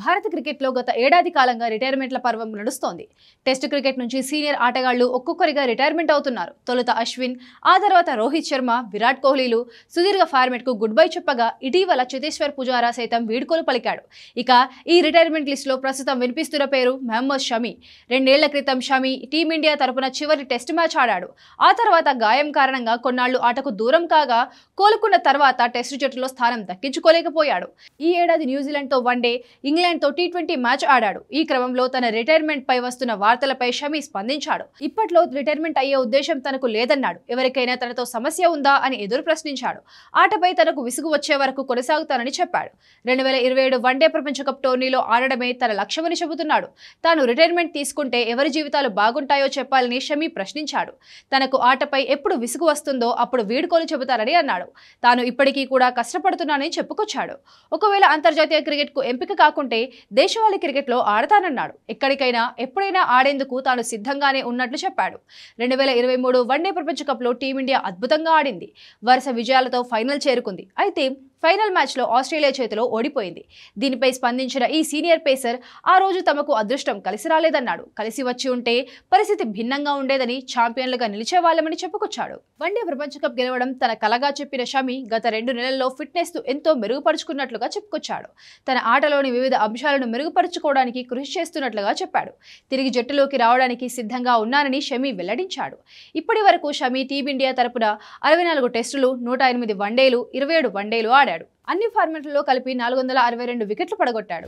భారత క్రికెట్లో గత ఏడాది కాలంగా రిటైర్మెంట్ల పర్వం నడుస్తోంది. టెస్ట్ క్రికెట్ నుంచి సీనియర్ ఆటగాళ్లు ఒక్కొక్కరిగా రిటైర్మెంట్ అవుతున్నారు. తొలుత అశ్విన్, ఆ తర్వాత రోహిత్ శర్మ, విరాట్ కోహ్లీలు సుదీర్ఘ ఫార్మెట్ కు గుడ్ బై చెప్పగా ఇటీవల చేతేశ్వర్ పుజారా సైతం వీడ్కోలు పలికాడు. ఇక ఈ రిటైర్మెంట్ లిస్ట్ లో ప్రస్తుతం వినిపిస్తున్న పేరు మహమ్మద్ షమి. 2 ఏళ్ల క్రితం షమి టీమిండియా తరపున చివరి టెస్ట్ మ్యాచ్ ఆడాడు. ఆ తర్వాత గాయం కారణంగా కొన్నాళ్లు ఆటకు దూరం కాగా కోలుకున్న తర్వాత టెస్ట్ జట్టులో స్థానం దక్కించుకోలేకపోయాడు. ఈ ఏడాది న్యూజిలాండ్ తో వన్డే, ఇంగ్లాండ్ తో టీ20 మ్యాచ్ ఆడాడు. ఈ క్రమంలో తన రిటైర్మెంట్ పై వస్తున్న వార్తలపై షమి స్పందించాడు. ఇప్పట్లో రిటైర్మెంట్ అయ్యే ఉద్దేశం తనకు లేదన్నాడు. ఎవరికైనా తనతో సమస్య ఉందా అని ఎదురు ప్రశ్నించాడు. ఆటపై తనకు విసుగు వచ్చే వరకు కొనసాగుతానని చెప్పాడు. 2027 వన్డే ప్రపంచ కప్ టోర్నీలో ఆడడమే తన లక్ష్యమని చెబుతున్నాడు. తాను రిటైర్మెంట్ తీసుకుంటే ఎవరి జీవితాలు బాగుంటాయో చెప్పాలని షమి ప్రశ్నించాడు. తనకు ఆటపై ఎప్పుడు విసుగు వస్తుందో అప్పుడు వీడ్కోలు చెబుతారని అన్నాడు. తాను ఇప్పటికీ కూడా కష్టపడుతున్నానని చెప్పుకొచ్చాడు. ఒకవేళ అంతర్జాతీయ క్రికెట్ కు ఎంపిక కాకుంటే దేశవాళీ క్రికెట్లో ఆడతానన్నాడు. ఎక్కడికైనా ఎప్పుడైనా ఆడేందుకు తాను సిద్ధంగానే ఉన్నట్లు చెప్పాడు. 2023 వన్డే ప్రపంచ కప్ లో టీమిండియా అద్భుతంగా ఆడింది. వరుస విజయాలతో ఫైనల్ చేరుకుంది. అయితే ఫైనల్ మ్యాచ్ లో ఆస్ట్రేలియా చేతిలో ఓడిపోయింది. దీనిపై స్పందించిన ఈ సీనియర్ పేసర్ ఆ రోజు తమకు అదృష్టం కలిసి రాలేదన్నాడు. కలిసి వచ్చి ఉంటే పరిస్థితి భిన్నంగా ఉండేదని, ఛాంపియన్లుగా నిలిచేవాళ్లమని చెప్పుకొచ్చాడు. వన్డే ప్రపంచ కప్ గెలవడం తన కలగా చెప్పిన షమి గత 2 నెలల్లో ఫిట్నెస్ ను ఎంతో మెరుగుపరుచుకున్నట్లుగా చెప్పుకొచ్చాడు. తన ఆటలోని వివిధ అంశాలను మెరుగుపరుచుకోవడానికి కృషి చేస్తున్నట్లుగా చెప్పాడు. తిరిగి జట్టులోకి రావడానికి సిద్ధంగా ఉన్నానని షమి వెల్లడించాడు. ఇప్పటి వరకు షమి టీమిండియా తరపున 64 టెస్టులు, 108 వన్డేలు, 27 వన్డేలు ఆడాడు. అన్ని ఫార్మాట్లలో కలిపి 462 వికెట్లు పడగొట్టాడు.